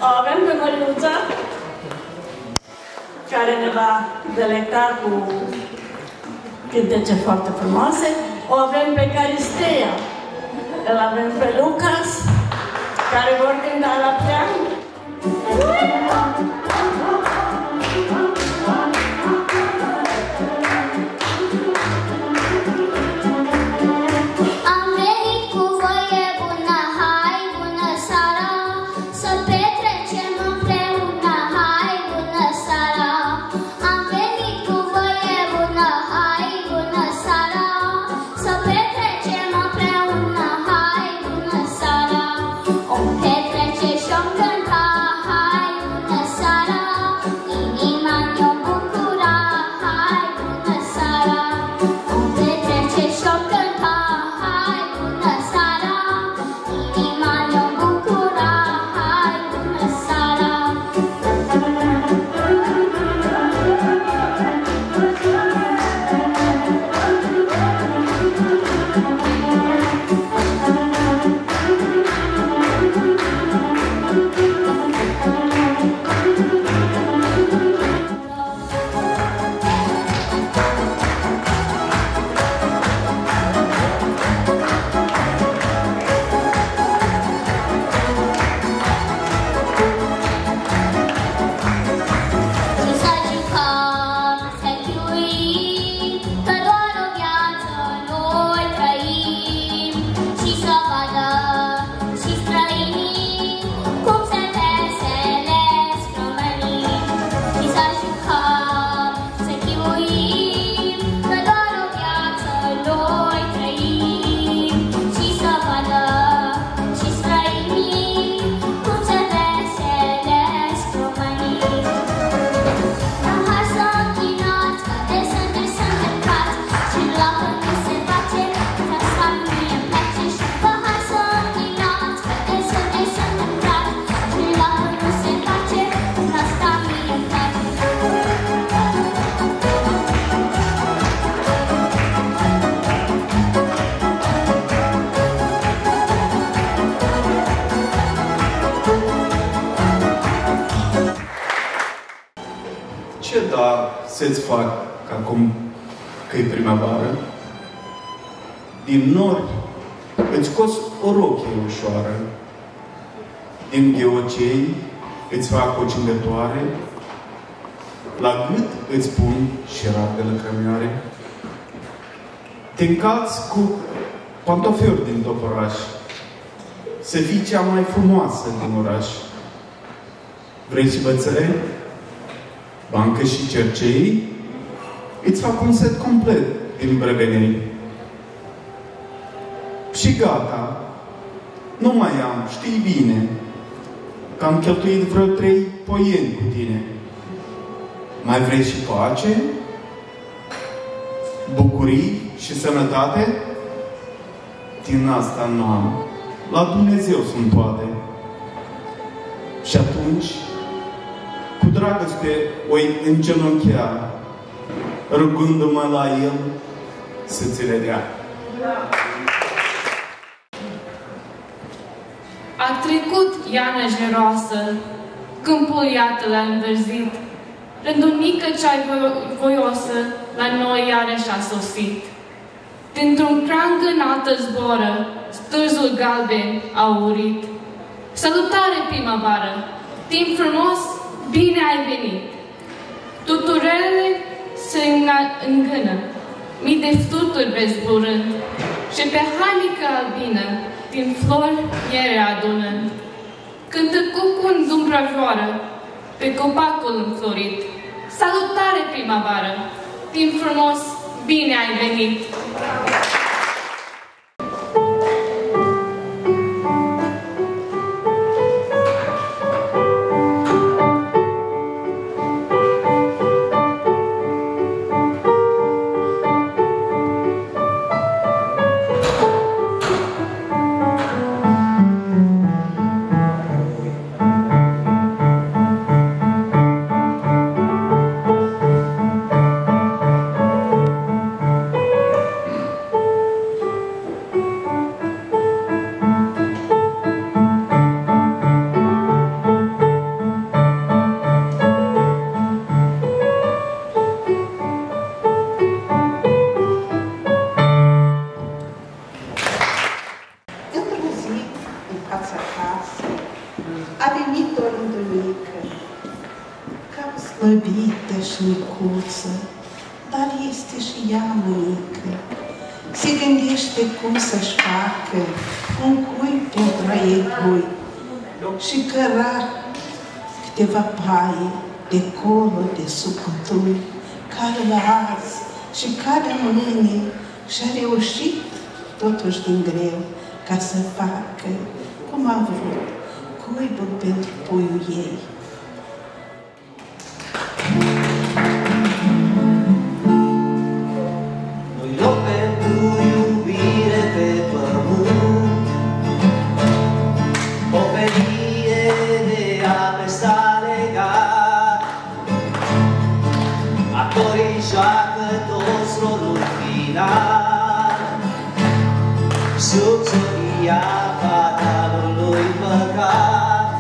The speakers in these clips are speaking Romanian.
O avem pe Măriuța, care ne va delecta cu cântece foarte frumoase. O avem pe Caristeia, îl avem pe Lucas, care vor cânta la pian. Să-ți fac acum că-i primăvară, din nori îți scos o rochie ușoară, din gheocei îți fac o cingătoare, la gât îți pun șerap de lăcrămioare, te încalți cu pantofiori din toporaș, să fii cea mai frumoasă din oraș. Vrei și bățăi? Bancă și cercei, îți fac un set complet din brevenei. Și gata, nu mai am, știi bine, că am cheltuit vreo 3 poieni cu tine. Mai vrei și pace? Bucurii și sănătate? Din asta nu am. La Dumnezeu sunt toate. Și atunci, cu dragoste o-i îngenunchea, rugându-mă la El să ți le dea. A trecut iarna geroasă, câmpul iată l-a înverzit, rândumică cea-i voioasă la noi iarăși a sosit. Dintr-un crang înaltă zboră, stârzul galben aurit. Salutare, primăvară! Timp frumos, bine ai venit! Tuturele se îngână, mii de fluturi vezi zburând, și pe hainică albină, din flori iere adunând. Cântă cucul în dumbrăjoară, pe copacul înflorit. Salutare, primăvară! Timp frumos, bine ai venit! micuță, dar este și ea măică. Se gândește cum să-și facă un cui pentru a ei cui și căra câteva paie de colo, de sucutui, care la azi și care mâine și-a reușit totuși din greu ca să facă cum a vrut cuibul pentru puiul ei. Sub solia fatalului păcat,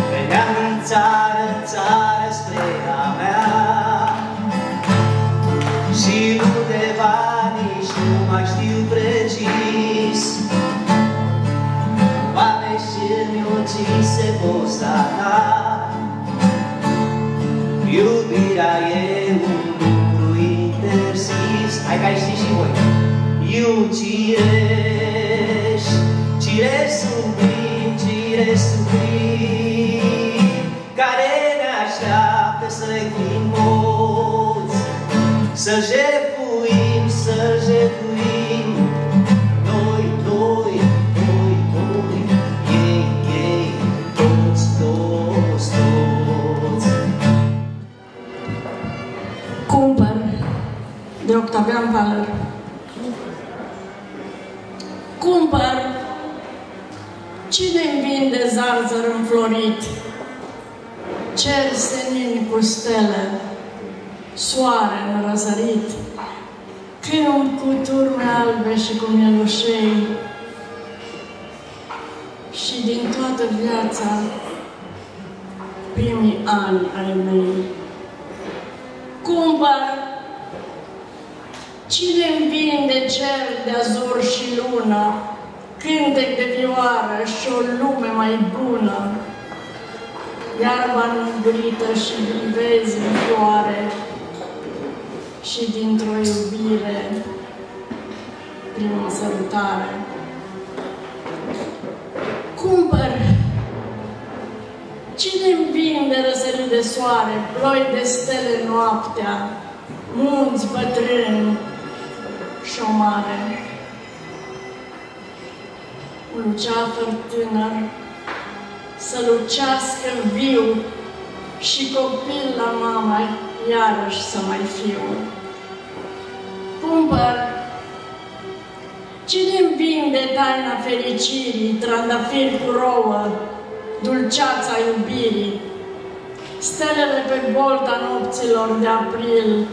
veneam din țară în țară spre a mea și undeva nici nu mai știu precis poate și-mi ucise posta ta. Iubirea e un lucru interzis. Hai că ai ști și voi. E un cireș, cireș sublim, care ne așteaptă să-i fim mulți, să-l jefuim, să-l jefuim, noi, ei, toți. Cumpăr, de Octavian Valer. Cumpăr, cine-mi vinde zarzăr înflorit, cer senin cu stele, soare în răsărit, câmp cu turme albe și cu mielușei, și din toată viața primii ani ai mei. Cumpăr, cine-mi vinde cer de azur și lună, cântec de vioară și o lume mai bună, iarba înugrită și vezi în floare, și dintr-o iubire prima sărutare. Cumpăr, cine-mi vinde răsărit de soare, ploi de stele noaptea, munți bătrâni și o mare, un luceafăr tânăr să lucească viu și copil la mama iarăși să mai fiu. Cumpăr, cine-mi vinde taina fericirii, trandafiri cu rouă, dulceața iubirii, stelele pe bolta nopților de april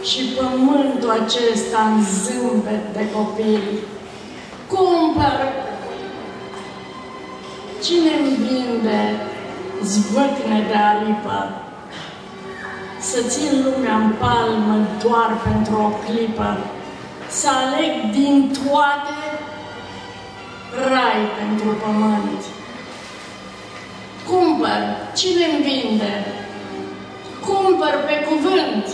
și pământul acesta în zâmbet de copil. Cumpăr, cine-mi vinde zvâcne de aripă, să țin lumea în palmă doar pentru o clipă, să aleg din toate rai pentru pământ. Cumpăr, cine-mi vinde? Cumpăr pe cuvânt.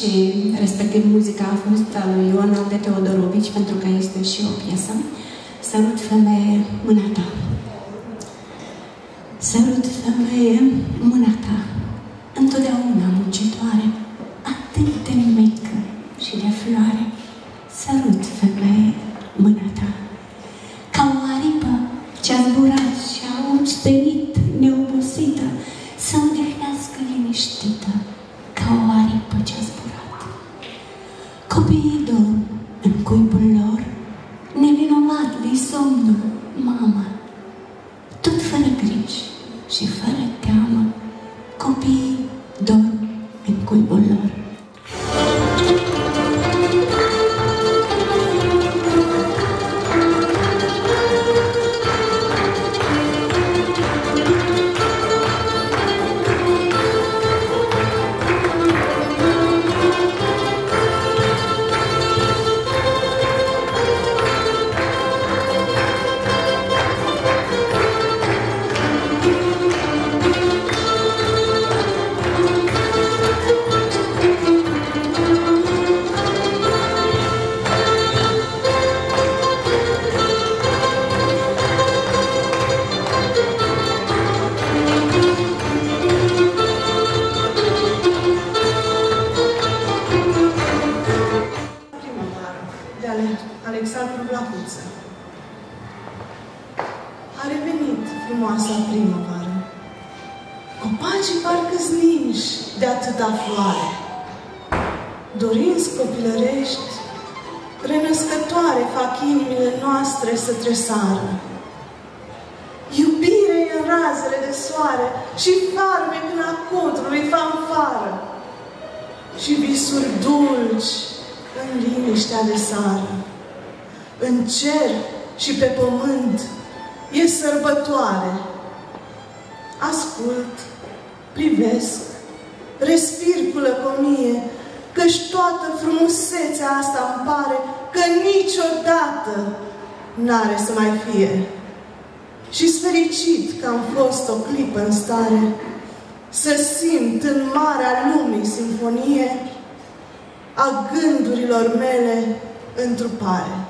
și respectiv muzica a fost a lui Ioan de Teodorovici, pentru că este și o piesă. Sărut, femeie, mâna ta. Sărut, femeie, mâna ta, întotdeauna muncitoare, atât de mică și de floare. Sărut, femeie, mâna ta, ca o aripă ce-a zburat și-a ostenit neobosită, să odihnească liniștită, ca o aripă ce-a zburat. Copiii dorm în cuibul lor, nevinovat li somnul, mama, tot fără griji și fără teamă, copiii dorm în cuibul lor. Alexandru Blahuță. A revenit frumoasa primăvară. Copacii parcă-s ninși de atâta floare. Dorinți copilărești, renăscătoare fac inimile noastre să tresară. Iubire în razele de soare și farmec în acodrului fanfară. Și visuri dulci în liniștea de sară. În cer și pe pământ e sărbătoare. Ascult, privesc, respir cu lăcomie, că-și toată frumusețea asta îmi pare că niciodată n-are să mai fie. Și-s fericit că am fost o clipă în stare să simt în marea lumii simfonie a gândurilor mele întrupare.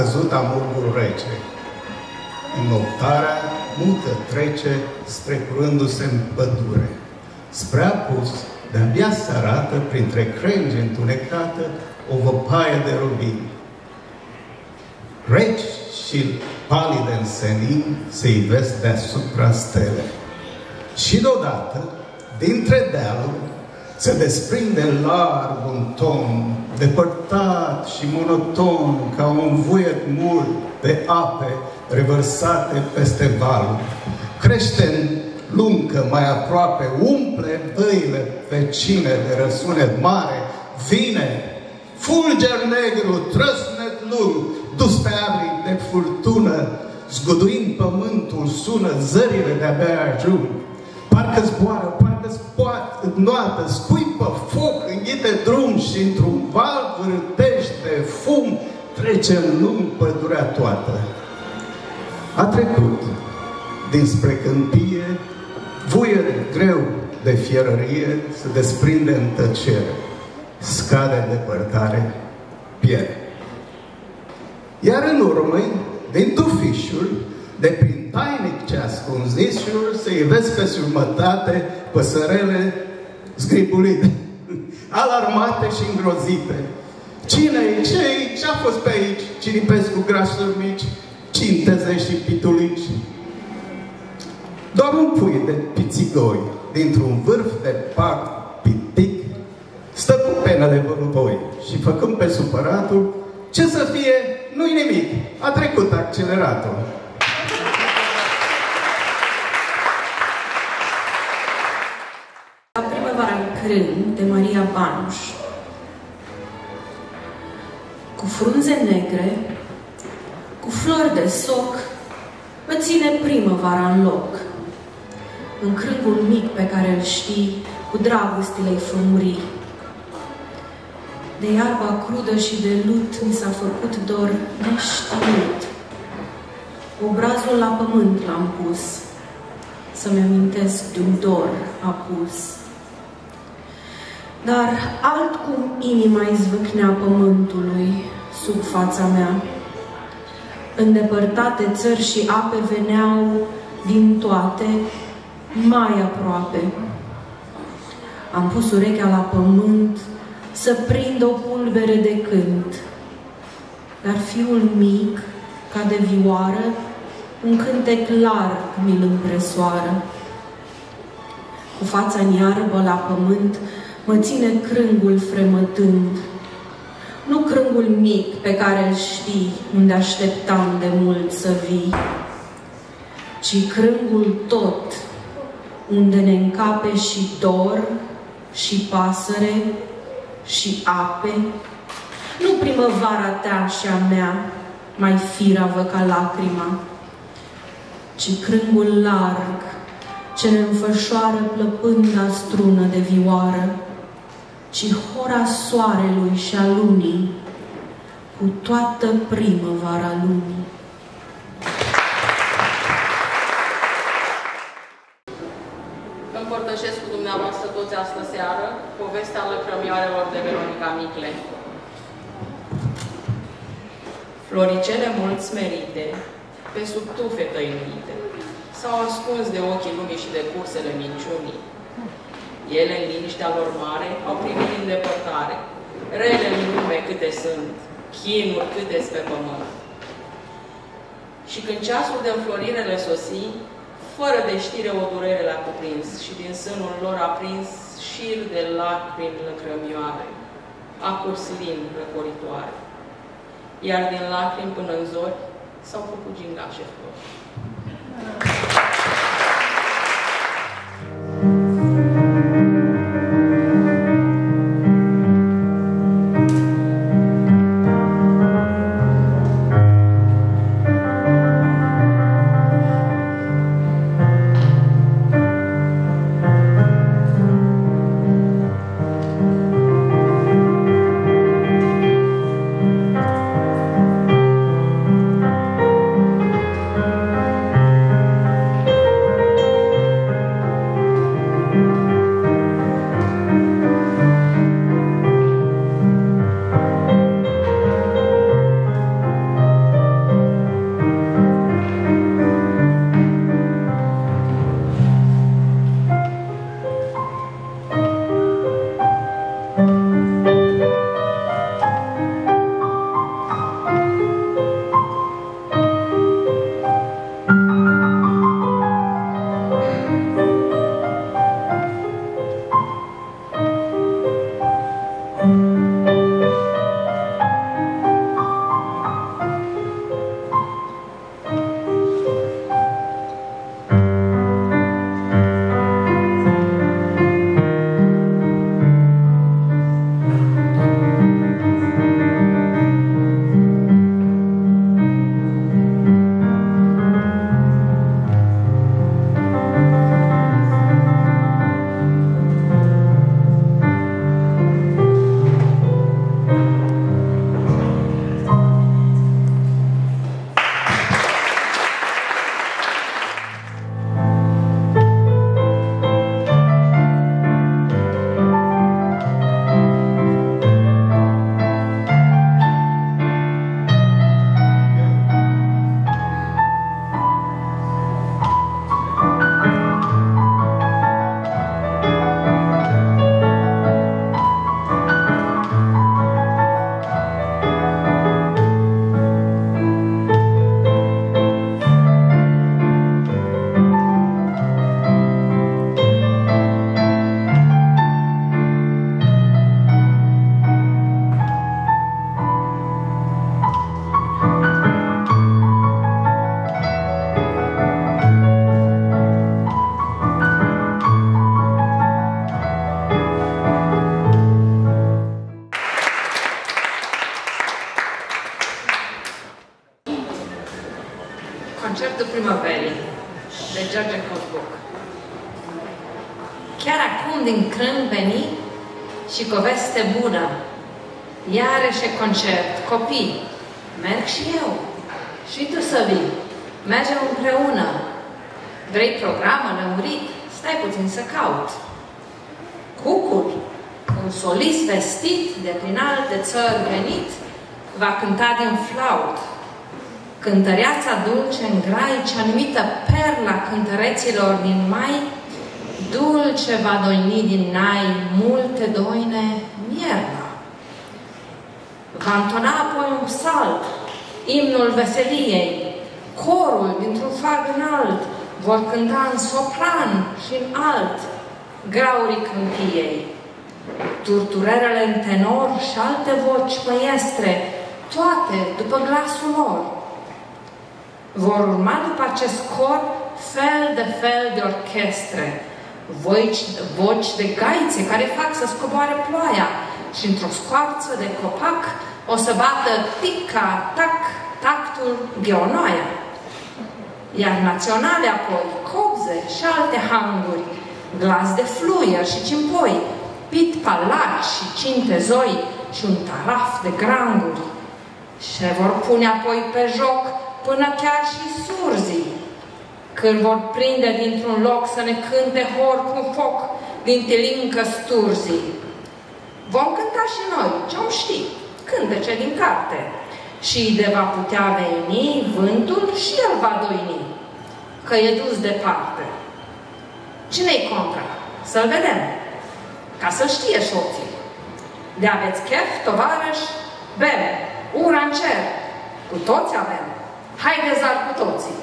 căzut amurgul rece. Înoptarea mută trece, strecurându-se în pădure. Spre apus, de-abia se arată, printre crengi întunecată, o văpaie de robini. Reci și palide în senin se ivesc deasupra stele. Și deodată, dintre dealuri, se desprinde larg un ton, depărtat și monoton, ca un vuiet mult de ape revărsate peste valuri. Crește în luncă mai aproape, umple băile vecine de răsunet mare, vine fulger negru, trăsnet lung, dus pe aripi de furtună, zguduind pământul, sună, zările de-abia ajung. Parcă zboară, parcă înnoată, scuipă foc, înghite drum și într-un val vârtește fum, trece în lung pădurea toată. A trecut dinspre câmpie, vuier greu de fierărie se desprinde în tăcere, scade în depărtare, pierde. Iar în urmă, din tufișul, de prin tainic ce ascunzișuri, se ivesc pe jumătate păsărele zgribulite, alarmate și îngrozite. Cine-i? Ce-i? Ce-a fost pe aici? Ciripesc cu grasuri mici, cinteze și pitulici. Doar un pui de pițigoi, dintr-un vârf de parc pitic, stă cu pena de văluvoi și, făcând pe supăratul, ce să fie, nu-i nimic, a trecut acceleratul. La primăvara în Crân, de Maria Banuș. Cu frunze negre, cu flori de soc, mă ține primăvara în loc. În crângul mic pe care îl știi, cu dragostilei frumurii. De iarba crudă și de lut mi s-a făcut dor neștiut. Obrazul la pământ l-am pus, să-mi amintesc de un dor apus. Dar altcum inima izvâcnea pământului sub fața mea. Îndepărtate țări și ape veneau din toate, mai aproape. Am pus urechea la pământ să prind o pulbere de cânt. Dar fiul mic, ca de vioară, un cântec larg mi-l împresoară. Cu fața în iarbă la pământ, mă ține crângul fremătând. Nu crângul mic pe care îl știi, unde așteptam de mult să vii, ci crângul tot, unde ne încape și dor, și pasăre, și ape. Nu primăvara ta și a mea, mai firavă ca lacrima, ci crângul larg, ce ne înfășoară plăpânda strună de vioară, ci hora soarelui și a lunii, cu toată primăvara lumii. Împărtășesc cu dumneavoastră toți astă seară povestea lăcrămioarelor de Veronica Micle. Floricele mult smerite, pe sub tufe tăinuite, s-au ascuns de ochii lumii și de cursele minciunii. Ele, în liniștea lor mare, au privit în depărtare. Rele în lume câte sunt, chinuri câte-s pe pământ. Și când ceasul de înflorire le sosi, fără de știre o durere l-a cuprins și din sânul lor a prins șir de lacrimi lăcrămioare, a curs lin răcoritoare. Iar din lacrimi până în zori s-au făcut gingașe flori. Concertul primăverii de George Coșbuc. Chiar acum din Crân veni și cu o veste bună. Iarăși concert, copii, merg și eu. Și tu să vii. Mergem împreună. Vrei programă lămurit? Stai puțin să caut. Cucul, un solist vestit de prin alte țări venit, va cânta din flaut. Cântăreața dulce în grai, cea numită perla cântăreților din mai, dulce va doini din nai multe doine mierna. Va întona apoi un psalt, imnul veseliei, corul dintr-un fag înalt, vor cânta în sopran și în alt, graurii câmpiei. Turturerele în tenor și alte voci măiestre, toate după glasul lor. Vor urma după acest cor fel de orchestre, voci de gaițe care fac să scoboare ploaia și într-o scoarță de copac o să bată tic-tac tactul gheonoaia. Iar naționale apoi, cobze și alte hanguri, glas de fluier și cimpoi, pit palaci și cinte zoi și un taraf de granguri. Și vor pune apoi pe joc până chiar și surzii, când vor prinde dintr-un loc să ne cânte hor cu foc din tilincă sturzii. Vom cânta și noi, ce-om ști, cântece din carte. Și de va putea veni vântul și el va doini, că e dus departe. Cine-i contra? Să-l vedem, ca să știe soții. De aveți chef, tovarăși? Bem, ura în cer, cu toți avem. Haideți ar cu toții!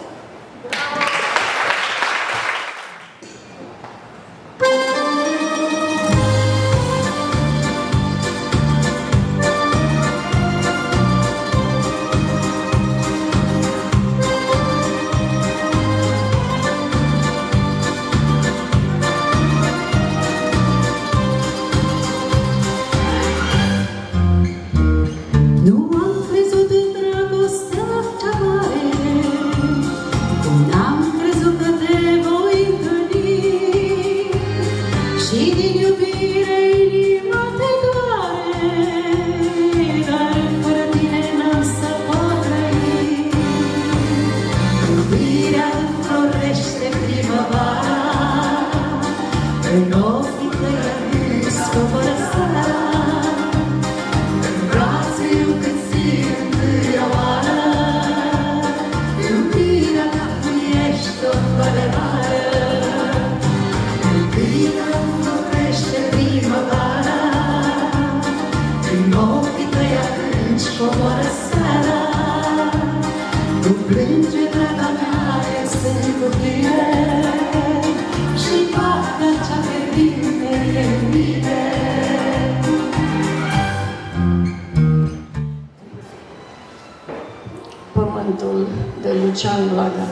Pământul de Lucian Blaga.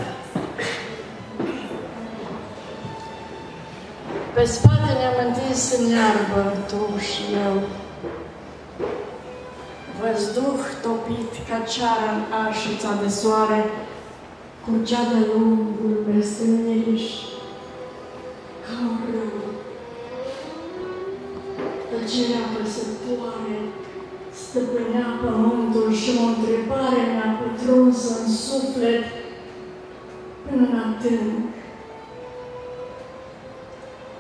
Pe spate ne-am întins în iarbă, tu și eu, văzduh topit ca ceara în arșița de soare, cu cea de lungul peste miriș, ca un râu. Tăcerea păsătoare stăpânea pământul și o întrebare mi-a pătruns în suflet până în adânc.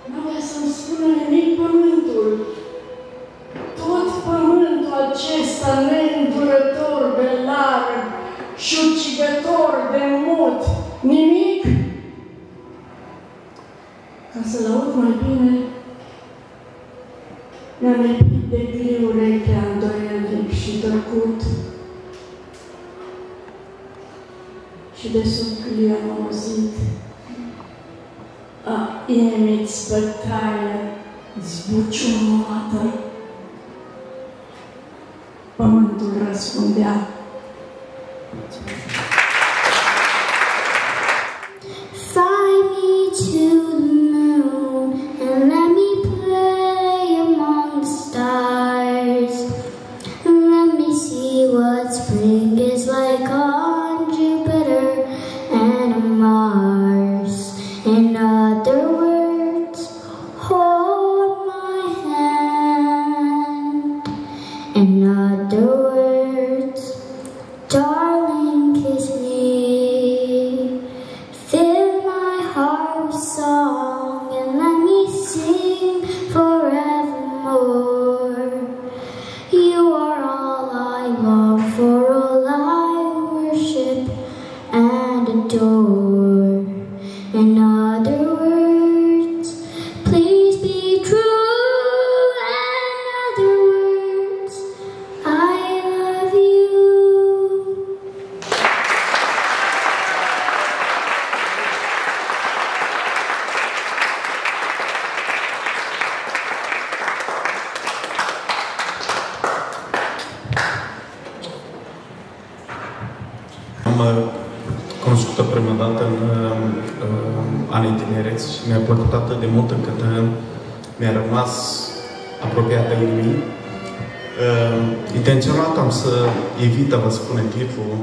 N-avea să-mi spună nimic pământul. Tot pământul acesta neîndurător de larg și ucigător de mut, nimic? Ca să-l aud mai bine, ne-am lipit de gri urechea îndoielnic și tăcut. Și de sub gri am auzit a inimii-ți bătaie zbuciumată. Pământul răspundea. Fly me to the moon and let me play among the stars. Let me see what spring is like on Jupiter and door. In other words, please be true. In other words, I love you. Am cunoscut-o prima dată în anii tinereți și mi-a plăcut atât de mult încât mi-a rămas apropiată inimii. Intenționat am să evit a vă spune titlul,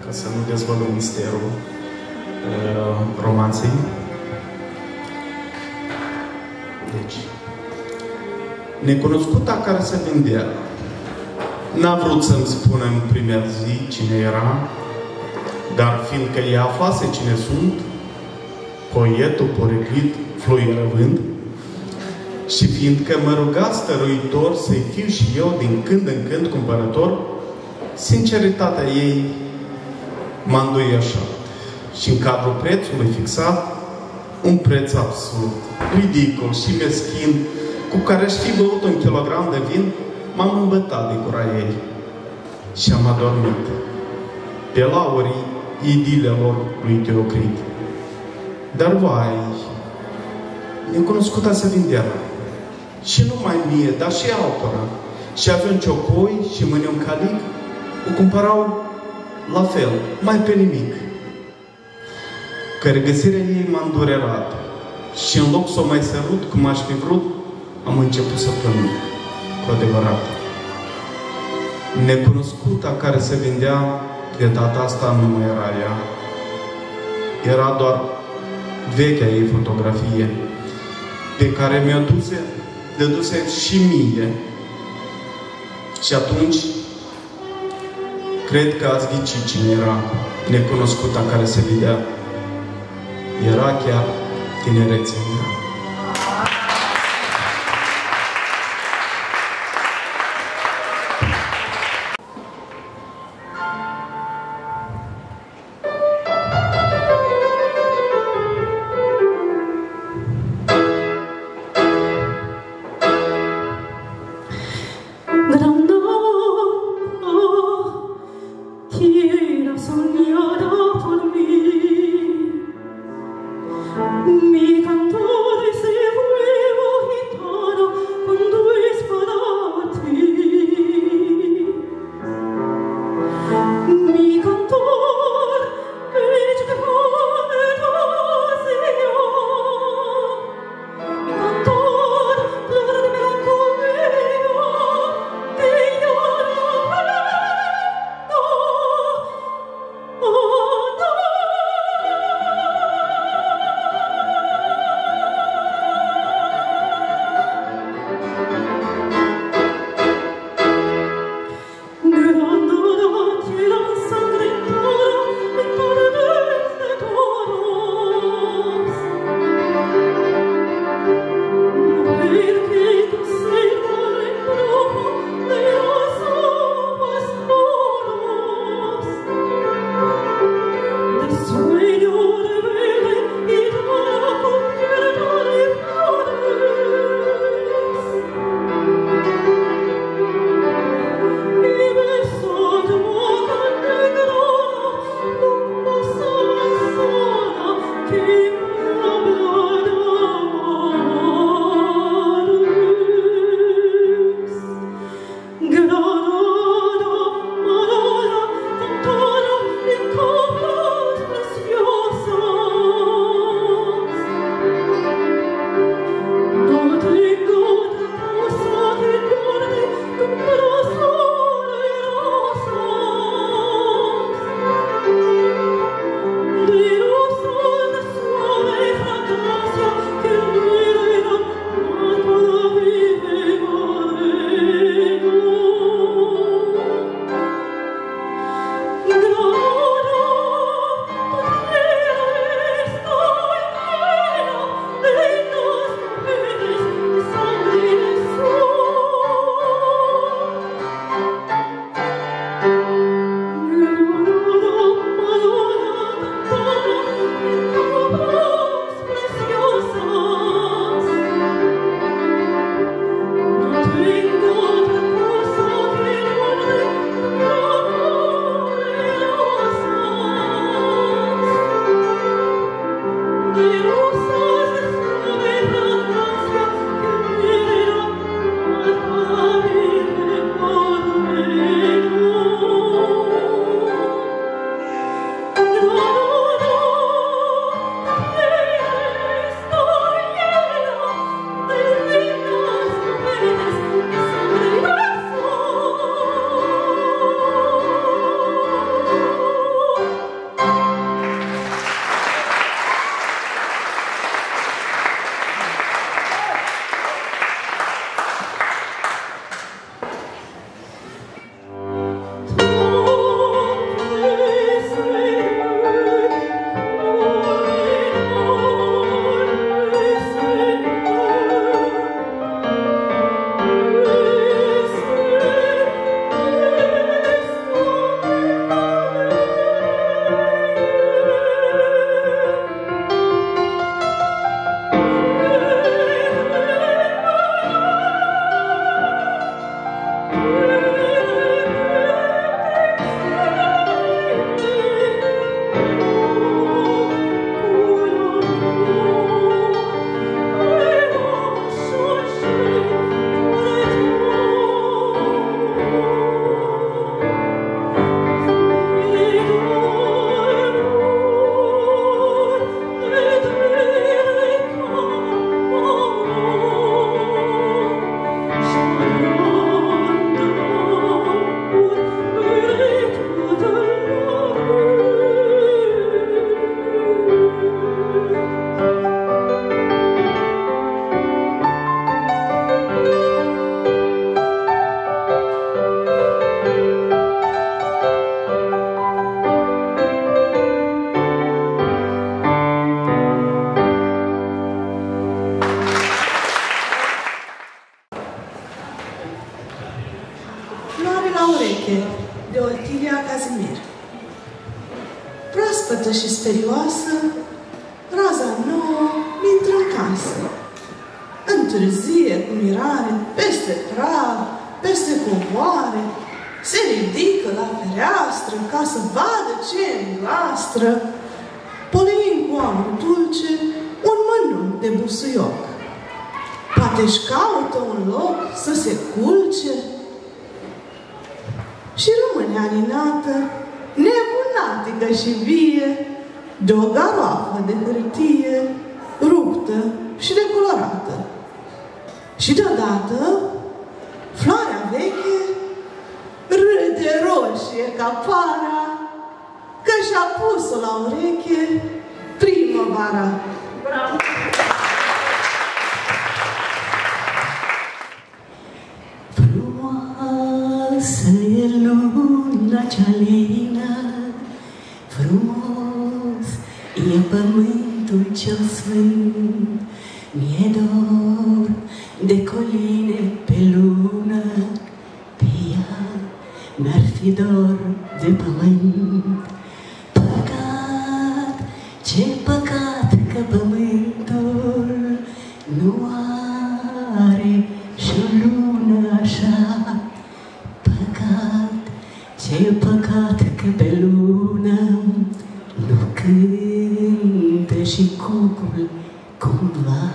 ca să nu dezvălui misterul romanței. Deci, necunoscuta care se vindea. N-a vrut să-mi spună în prima zi cine era, dar fiindcă ea aflase cine sunt, poetul poreclit fluierăvând, și fiindcă mă ruga stăruitor să-i fiu și eu din când în când cumpărător, sinceritatea ei m-a înduioșat. Și în cadrul prețului fixat, un preț absurd, ridicol și meschin, cu care aș fi băut 1 kilogram de vin, m-am îmbătat de gura ei și am adormit pe laurii idilelor lui Teocrit. Dar vai, necunoscuta se vindea. Și numai mie, dar și altora. Și avea un ciocoi și mâine un calic, o cumpărau la fel, mai pe nimic. Că regăsirea ei m-a îndurerat. Și în loc să o mai sărut cum aș fi vrut, am început să plâng cu adevărat. Necunoscuta care se vindea, de data asta nu mai era ea. Era doar vechea ei fotografie, pe care mi-o dăduse și mie. Și atunci, cred că ați ghicit cine era necunoscuta care se vindea. Era chiar tinerețea mea. Te la ureche, de Otilia Cazimir. Proaspătă și sperioasă, raza nouă intră în casă. Întârzie cu mirare, peste prag, peste covoare, se ridică la fereastră ca să vadă ce înglastră, polind cu amul dulce un mănânc de busuioc. Poate-și caută un loc să se culce și rămâne aninată, nebunatică și vie, de o garoafă de hârtie ruptă și decolorată. Și deodată, floarea veche râde roșie ca para, că și-a pus-o la ureche primăvara. Bravo! Frumoasă e luna cea lină, frumos e pământul cel sfânt, mi-e dor de coline pe lună, pe ea mi-ar fi dor de pământ. Păcat, ce păcat că pământul nu are și o lună așa. Păcat, ce păcat că pe lună nu cântă și cucul cumva.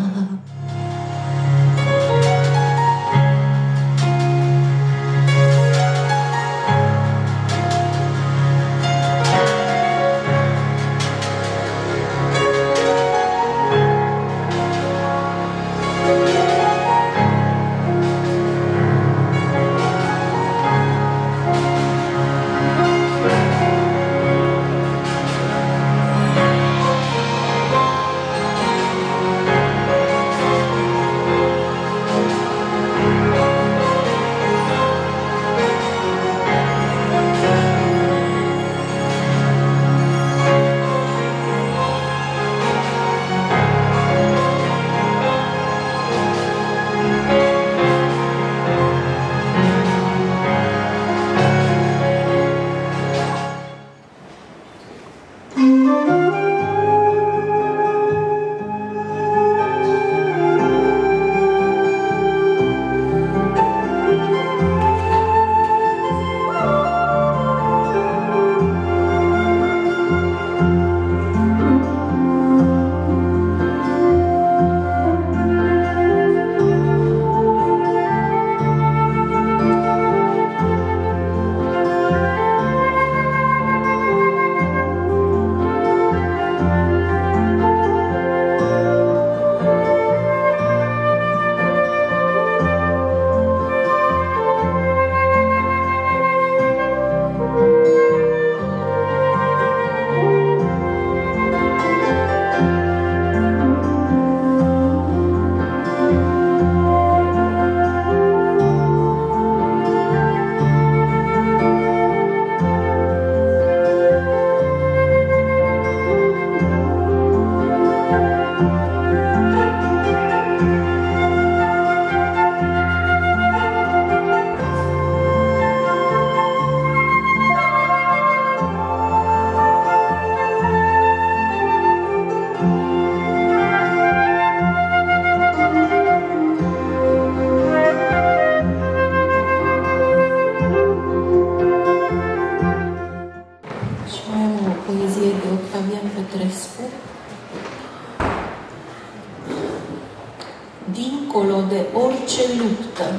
Dincolo de orice luptă,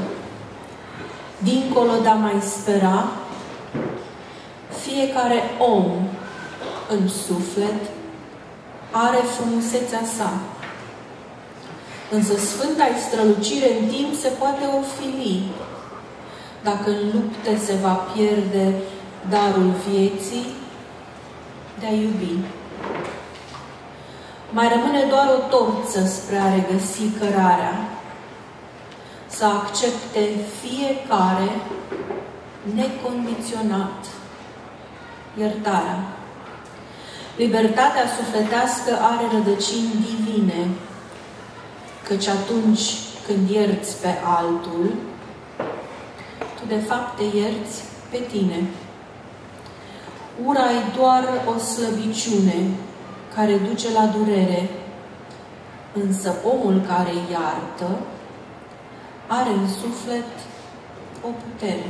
dincolo de a mai spera, fiecare om în suflet are frumusețea sa. Însă sfânta-i strălucire în timp se poate ofili, dacă în lupte se va pierde darul vieții de a iubi. Mai rămâne doar o torță spre a regăsi cărarea, să accepte fiecare necondiționat iertarea. Libertatea sufletească are rădăcini divine, căci atunci când ierți pe altul, tu de fapt te ierți pe tine. Ura e doar o slăbiciune care duce la durere, însă omul care iartă are în suflet o putere.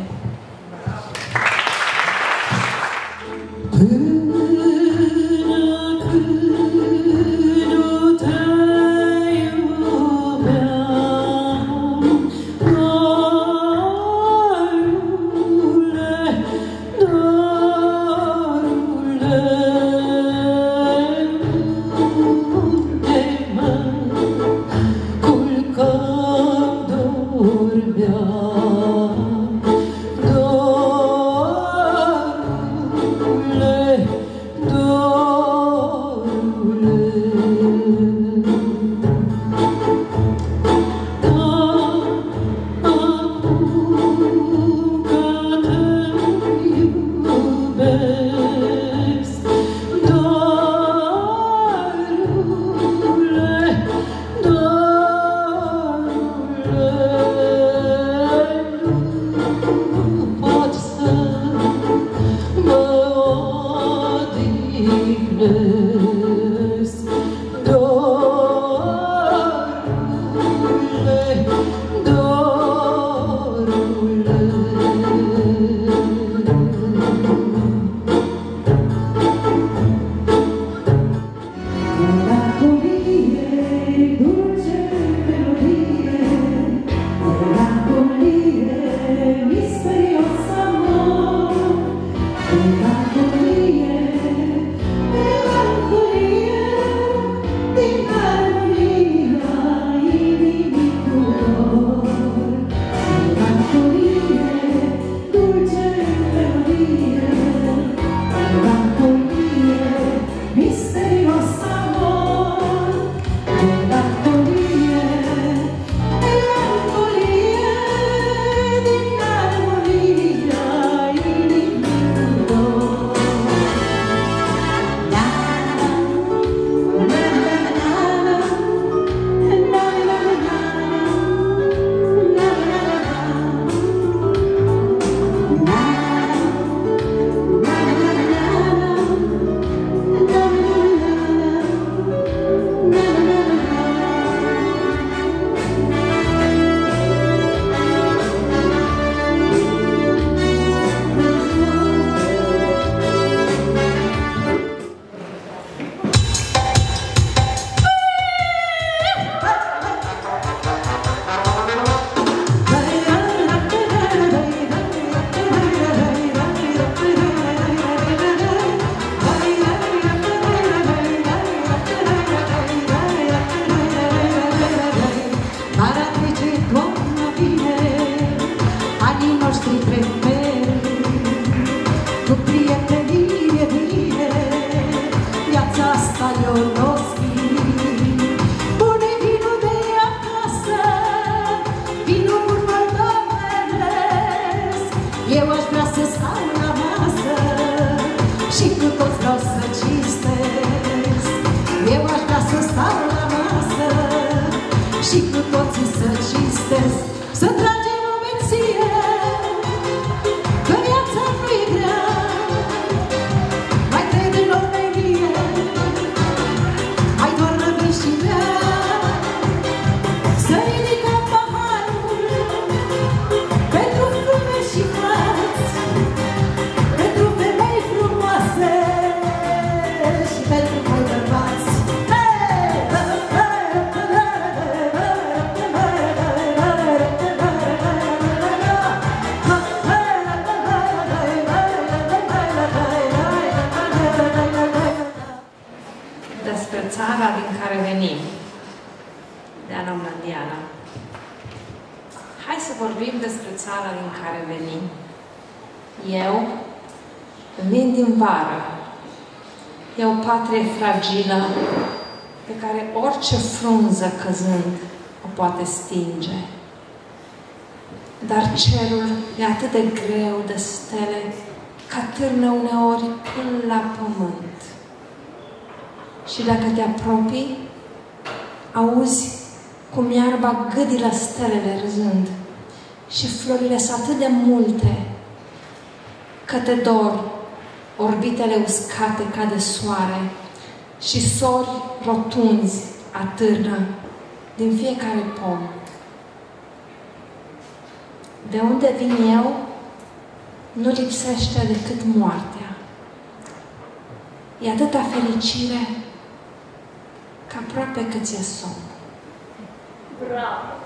Fragilă, pe care orice frunză căzând o poate stinge. Dar cerul e atât de greu de stele, că atârnă uneori până la pământ. Și dacă te apropii, auzi cum iarba gâdilă stelele râzând și florile sunt atât de multe, că te dor orbitele uscate ca de soare și sori rotunzi atârnă din fiecare pom. De unde vin eu, nu lipsește decât moartea. E atâta fericire că aproape că ți-e somn. Bravo!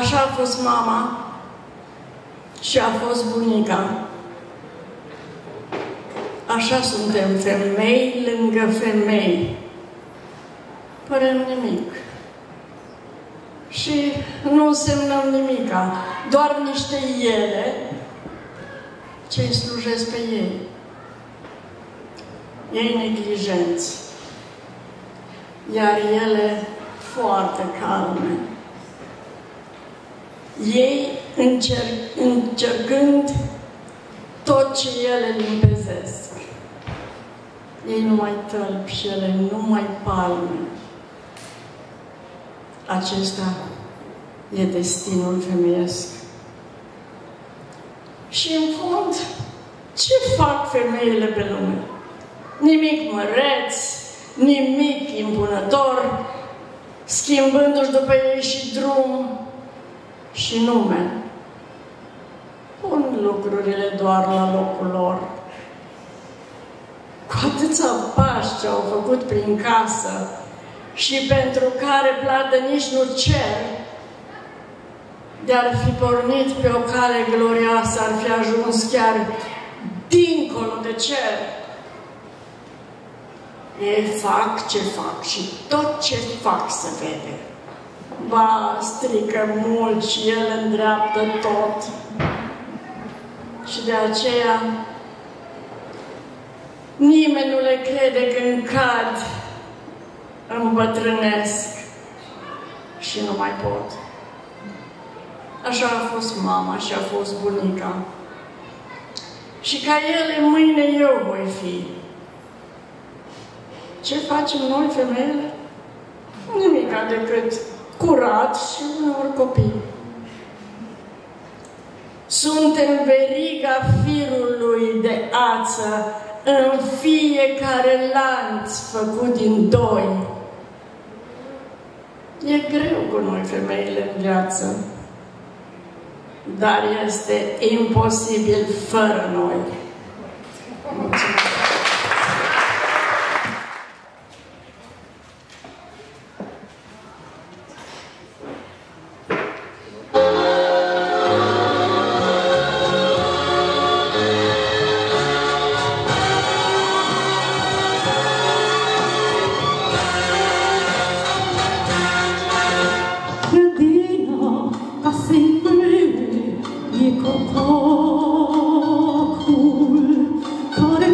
Așa a fost mama și a fost bunica. Așa suntem femei lângă femei. Părem nimic. Și nu însemnăm nimica, doar niște ele ce îi slujesc pe ei. Ei neglijenți, iar ele foarte calme. Ei încercând tot ce ele limpezesc. Ei nu mai tălpi și ele nu mai palme. Acesta e destinul femeiesc. Și în fond, ce fac femeile pe lume? Nimic măreț, nimic impunător, schimbându-și după ei și drum și nume. Pun lucrurile doar la locul lor. Cu atâția pași ce au făcut prin casă și pentru care plată nici nu cer, de-ar fi pornit pe o cale glorioasă, ar fi ajuns chiar dincolo de cer. Ei fac ce fac și tot ce fac se vede. Ba, strică mult și el îndreaptă tot. Și de aceea nimeni nu le crede când cad, îmbătrânesc și nu mai pot. Așa a fost mama și a fost bunica. Și ca ele, mâine eu voi fi. Ce facem noi, femeile? Nimica decât curat și uneori copii. Suntem veriga firului de ață în fiecare lanț făcut din doi. E greu cu noi, femeile, în viață, dar este imposibil fără noi. Mulțumesc! Care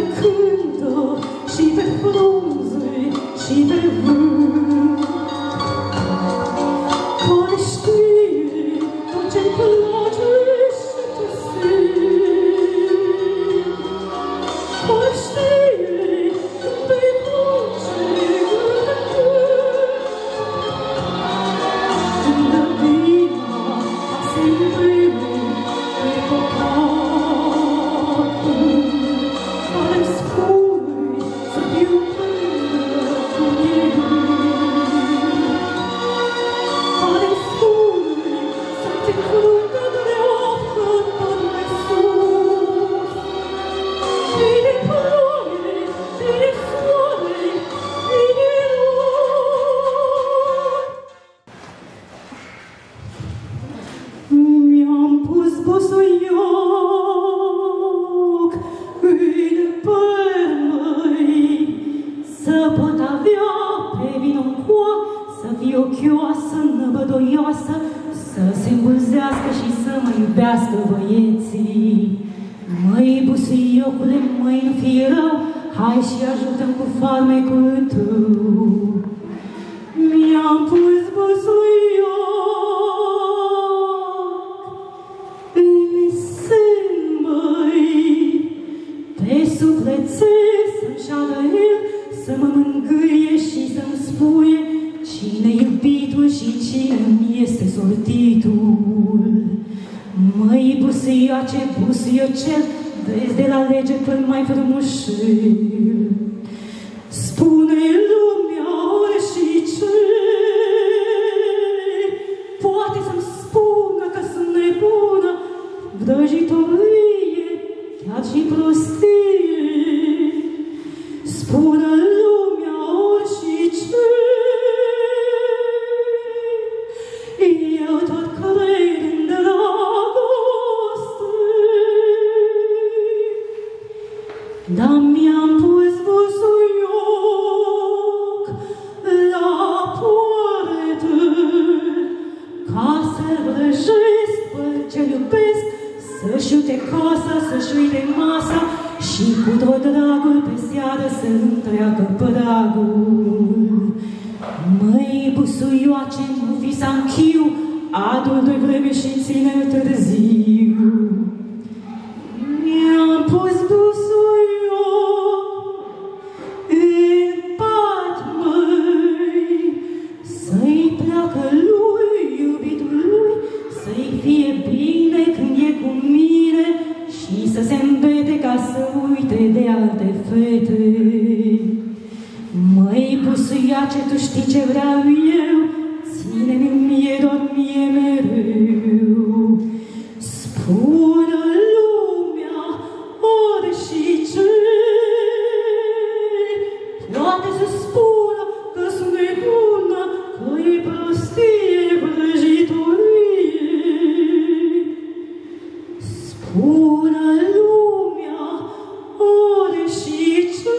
trăiască băieții. Măi, busuiocule, măi, nu fie rău, hai și ajută-mi cu farmecul tău. Mi-am pus busuioc în sân, măi, pe sufletel să-mi șadă el, să mă mângâie și să-mi spuie cine iubitul și cine-mi este sortitul. Măi, busuioace, busuiocel, vezi de la lege până mai frumușel. Spune lumea ori și ce, poate să-mi spună că sunt nebună, vrăjitorie, chiar și prostie. Spune lumea ori și ce, eu tot cred în dragoste, dar mi-am pus busuioc la poartă ca să-l vrăjesc pe ce-l iubesc, să-și uite casa, să-și uite masa și cu tot dragul pe seară să-mi treacă pragul. Măi, busuioace, nu fi sanchiu, adul de vreme și ține târziu. Mi-am pus busuioc în pat, măi, să-i placă lui, iubitul lui, să-i fie bine când e cu mine și să se îmbete ca să uite de alte fete. Măi, busuioace, tu știi ce vreau eu, ține-mi mie, doar mie mereu. Spune lumea ori și ce, poate să spună că sunt nebună, că e prostie, vrăjitorie. Spune lumea ori și ce,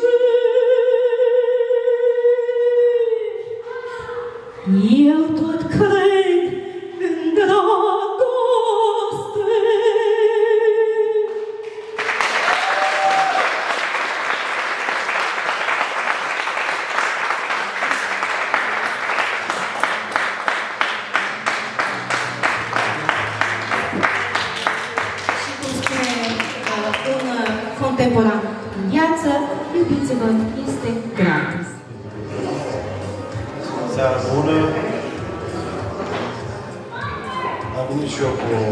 eu tot cred în dragoste. Și cum spune un contemporan în viață, iubiți-vă, este gratis. Seară bună! Am venit și eu cu o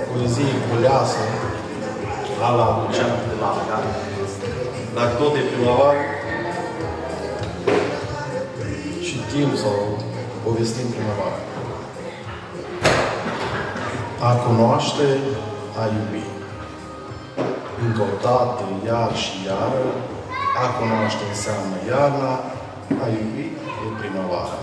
poezie culeasă, ala Lucian de la Argan. Dacă tot e primăvară, citim sau povestim primăvară. A cunoaște, a iubi. Încă o dată, iar și iar, a cunoaște înseamnă iarna, a iubi e primăvara.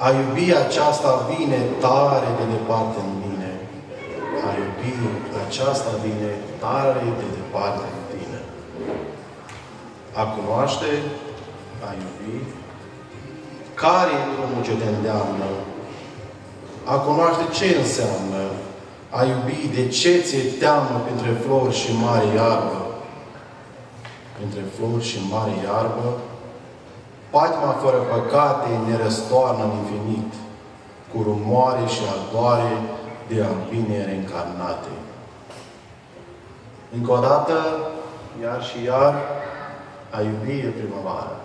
A iubi aceasta vine tare de departe în mine. A iubi aceasta vine tare de departe în tine. A cunoaște, a iubi, care e drumul ce te îndeamnă? A cunoaște ce înseamnă a iubi, de ce ți-e teamă printre flori și mare iarbă? Printre flori și mare iarbă, patima fără păcate ne răstoarnă în infinit, cu rumoare și ardoare de albine reîncarnate. Încă o dată, iar și iar, a iubi e primăvară.